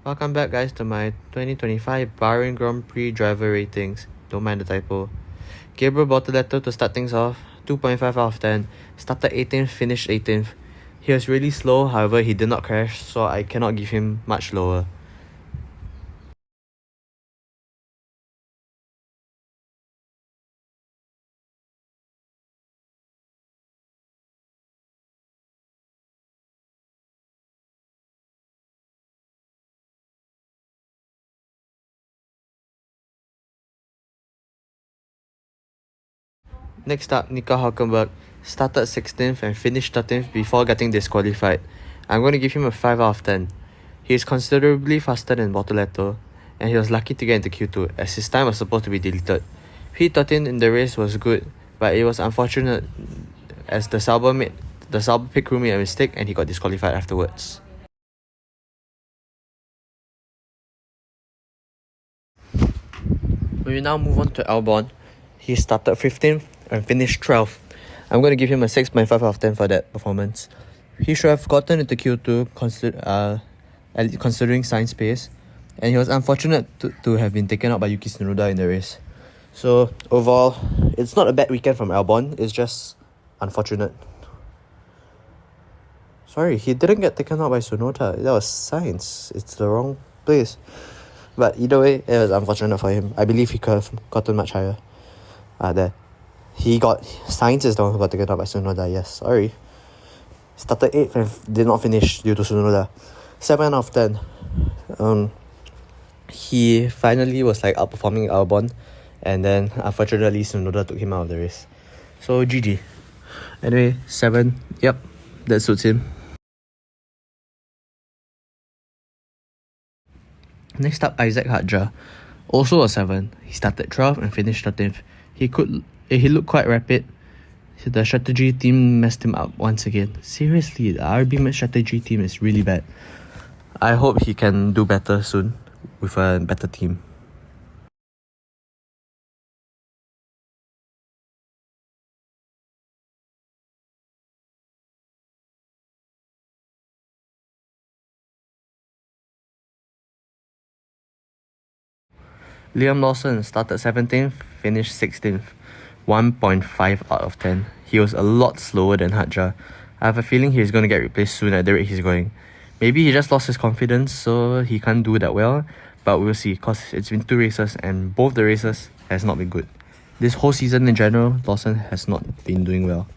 Welcome back, guys, to my 2025 Bahrain Grand Prix driver ratings. Don't mind the typo. Gabriel Bortoleto to start things off, 2.5 out of 10. Started 18th, finished 18th. He was really slow, however he did not crash, so I cannot give him much lower. Next up, Nico Hülkenberg started 16th and finished 13th before getting disqualified. I'm going to give him a 5 out of 10. He is considerably faster than Bortoleto, and he was lucky to get into Q2 as his time was supposed to be deleted. P13 in the race was good, but it was unfortunate as the Sauber pit crew made a mistake and he got disqualified afterwards. We will now move on to Albon. He started 15th and finished 12th. I'm going to give him a 6.5 out of 10 for that performance. He should have gotten into Q2 considering Sainz's pace, and he was unfortunate to have been taken out by Yuki Tsunoda in the race. So overall, it's not a bad weekend from Albon, it's just unfortunate. Sorry, he didn't get taken out by Tsunoda, that was Sainz. It's the wrong place. But either way, it was unfortunate for him. I believe he could have gotten much higher. Sainz is the one who got taken out by Tsunoda, yes, sorry. Started 8th and did not finish due to Tsunoda. 7 out of 10. He finally was outperforming Albon, and then unfortunately Tsunoda took him out of the race. So GG. Anyway, 7, yep, that suits him. Next up, Isaac Hadjar, also a 7. He started 12th and finished 13th. He looked quite rapid. The strategy team messed him up once again. Seriously, the RB strategy team is really bad. I hope he can do better soon with a better team. Liam Lawson started 17th, finished 16th. 1.5 out of 10. He was a lot slower than Hadjar. I have a feeling he's going to get replaced soon at the rate he's going. Maybe he just lost his confidence, so he can't do that well. But we'll see, because it's been 2 races and both the races has not been good. This whole season in general, Lawson has not been doing well.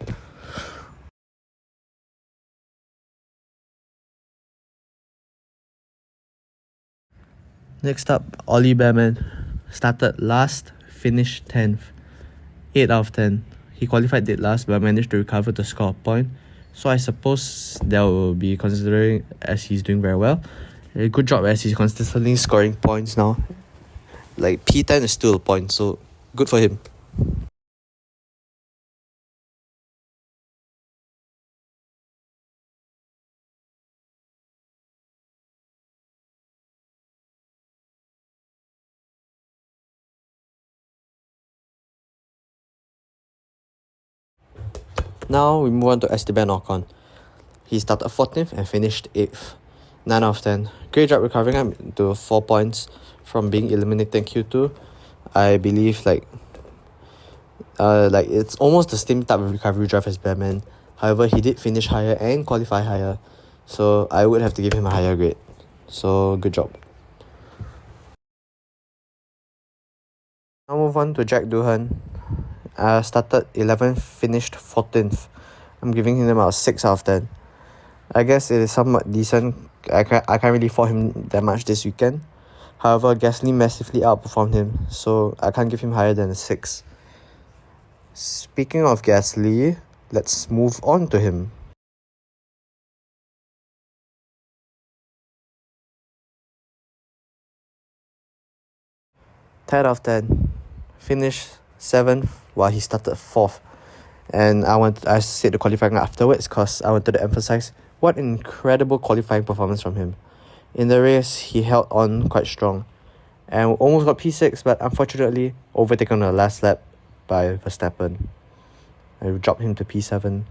Next up, Ollie Behrman. Started last, finished 10th. 8 out of 10. He qualified dead last but managed to recover to score a point. So I suppose that will be considering as he's doing very well. A good job as he's consistently scoring points now. P10 is still a point, so good for him. Now we move on to Esteban Ocon. He started 14th and finished 8th. 9 out of 10. Great job recovering up to 4 points from being eliminated in Q2. I believe it's almost the same type of recovery drive as Behrman. However, he did finish higher and qualify higher, so I would have to give him a higher grade. So good job. Now move on to Jack Doohan. Started 11th, finished 14th. I'm giving him about 6 out of 10. I guess it is somewhat decent. I can't really fault him that much this weekend. However, Gasly massively outperformed him, so I can't give him higher than a 6. Speaking of Gasly, let's move on to him. Ten out of 10. Finished 7th while he started 4th. And I said the qualifying afterwards because I wanted to emphasize what an incredible qualifying performance from him. In the race, he held on quite strong and almost got P6, but unfortunately overtaken on the last lap by Verstappen. I dropped him to P7.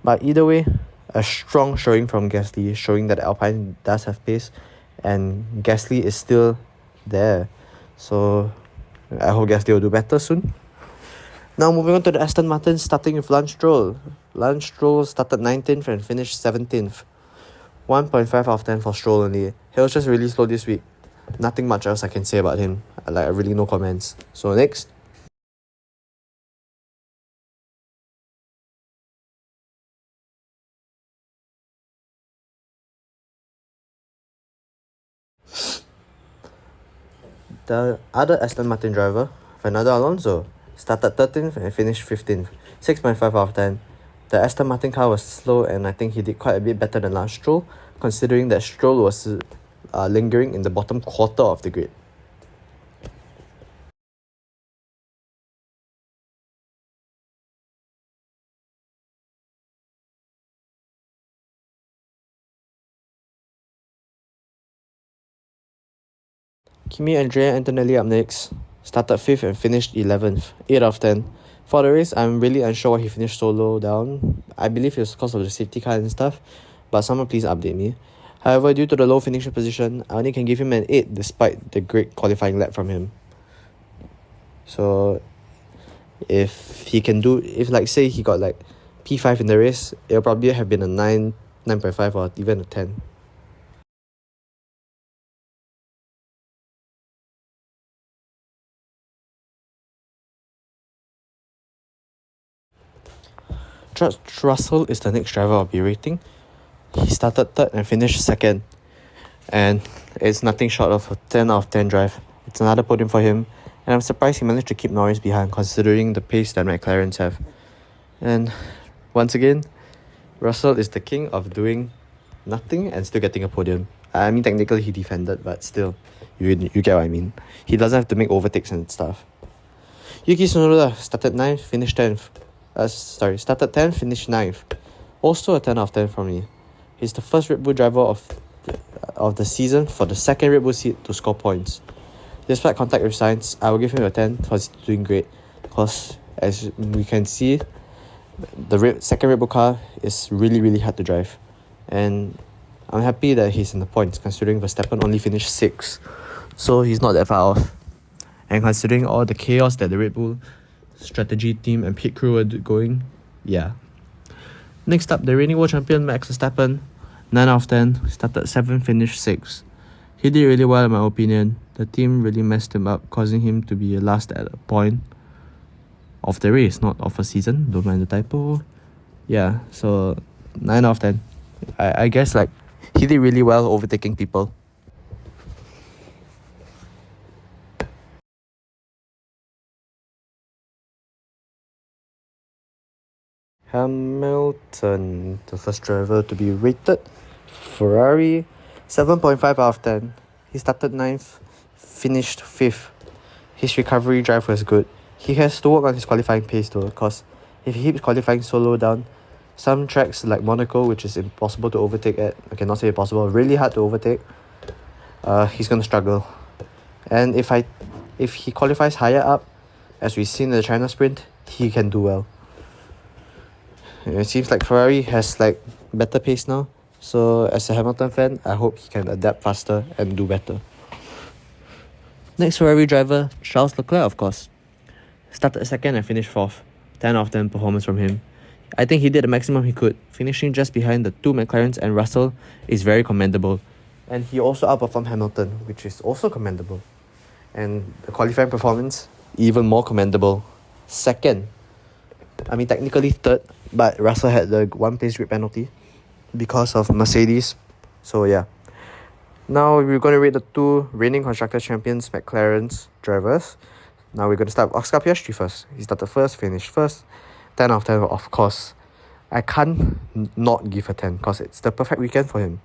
But either way, a strong showing from Gasly, showing that Alpine does have pace and Gasly is still there. So I hope Gasly will do better soon. Now moving on to the Aston Martin, starting with Lance Stroll. Lance Stroll started 19th and finished 17th. 1.5 out of 10 for Stroll only. He was just really slow this week. Nothing much else I can say about him. Like, really no comments. So next. The other Aston Martin driver, Fernando Alonso, started 13th and finished 15th. 6.5 out of 10. The Aston Martin car was slow and I think he did quite a bit better than Lance Stroll, considering that Stroll was lingering in the bottom quarter of the grid. Kimi Andrea Antonelli up next. Started 5th and finished 11th. 8 out of 10. For the race, I'm really unsure why he finished so low down. I believe it was because of the safety car and stuff, but someone please update me. However, due to the low finishing position, I only can give him an 8 despite the great qualifying lap from him. So, if like say he got like P5 in the race, it'll probably have been a 9, 9.5 or even a 10. George Russell is the next driver I'll be rating. He started 3rd and finished 2nd. And it's nothing short of a 10 out of 10 drive. It's another podium for him. And I'm surprised he managed to keep Norris behind considering the pace that McLarens have. And once again, Russell is the king of doing nothing and still getting a podium. I mean, technically he defended, but still, you get what I mean. He doesn't have to make overtakes and stuff. Yuki Tsunoda started 9th, finished 10th. Started 10th, finished 9th. Also a 10 out of 10 for me. He's the first Red Bull driver of the season for the second Red Bull seat to score points. Despite contact with Sainz, I will give him a 10 because he's doing great. Because as we can see, the second Red Bull car is really, really hard to drive. And I'm happy that he's in the points considering Verstappen only finished 6th. So he's not that far off. And considering all the chaos that the Red Bull strategy team and pit crew were going, yeah. Next up, the reigning world champion Max Verstappen, 9 out of 10, started 7th, finished 6th. He did really well in my opinion. The team really messed him up, causing him to be last at a point of the race, not of a season. Don't mind the typo. Yeah, so 9 out of 10. I guess like he did really well overtaking people. Hamilton, the first driver to be rated. Ferrari, 7.5 out of 10. He started 9th, finished 5th. His recovery drive was good. He has to work on his qualifying pace though, because if he keeps qualifying so low down, some tracks like Monaco, which is impossible to overtake at, I cannot say impossible, really hard to overtake, he's going to struggle. And if he qualifies higher up, as we've seen in the China sprint, he can do well. It seems like Ferrari has like better pace now. So as a Hamilton fan, I hope he can adapt faster and do better. Next Ferrari driver, Charles Leclerc of course. Started 2nd and finished 4th. 10 out of 10 performance from him. I think he did the maximum he could. Finishing just behind the 2 McLarens and Russell is very commendable. And he also outperformed Hamilton, which is also commendable. And the qualifying performance, even more commendable. 2nd. I mean technically 3rd, but Russell had the 1 place grid penalty because of Mercedes. So yeah. Now we're going to rate the 2 reigning constructor champions McLaren's drivers. Now we're going to start with Oscar Piastri first. He started 1st, finished 1st. 10 out of 10 of course. I can't not give a 10 because it's the perfect weekend for him.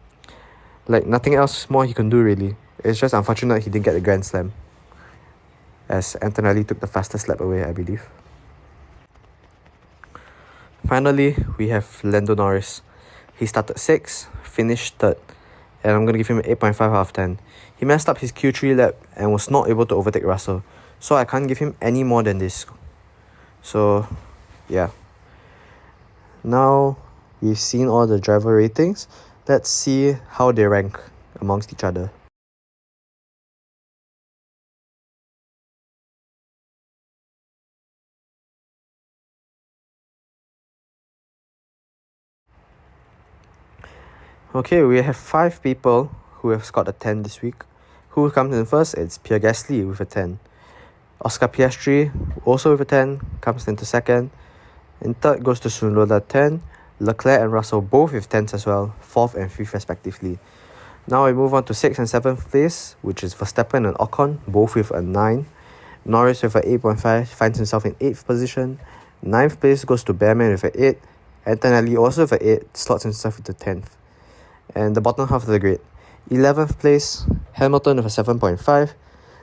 Like nothing else more he can do really. It's just unfortunate he didn't get the Grand Slam, as Antonelli took the fastest lap away, I believe. Finally, we have Lando Norris. He started 6th, finished 3rd, and I'm going to give him an 8.5 out of 10. He messed up his Q3 lap and was not able to overtake Russell, so I can't give him any more than this. So, yeah. Now, we've seen all the driver ratings. Let's see how they rank amongst each other. Okay, we have 5 people who have scored a 10 this week. Who comes in first? It's Pierre Gasly with a 10. Oscar Piastri, also with a 10, comes into second. In third goes to Tsunoda 10. Leclerc and Russell both with 10s as well, 4th and 5th respectively. Now we move on to 6th and 7th place, which is Verstappen and Ocon, both with a 9. Norris with a 8.5 finds himself in 8th position. 9th place goes to Bearman with a 8. Antonelli also with a 8, slots himself into 10th. And the bottom half of the grid, 11th place, Hamilton with a 7.5.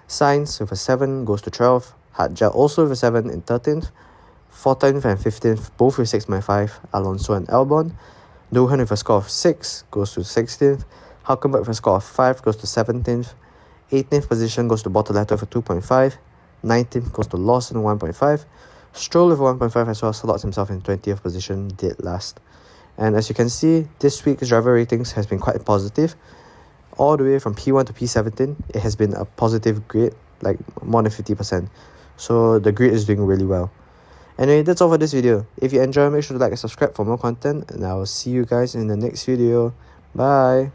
Sainz with a 7 goes to 12th. Hadjar also with a 7 in 13th. 14th and 15th, both with 6.5, Alonso and Albon. Doohan with a score of 6 goes to 16th. Hulkenberg with a score of 5 goes to 17th. 18th position goes to Bortoleto with a 2.5. 19th goes to Lawson 1.5. Stroll with 1.5 as well slots himself in 20th position, dead last. And as you can see, this week's driver ratings has been quite positive. All the way from P1 to P17, it has been a positive grade, like more than 50%. So the grid is doing really well. Anyway, that's all for this video. If you enjoy, make sure to like and subscribe for more content, and I will see you guys in the next video. Bye!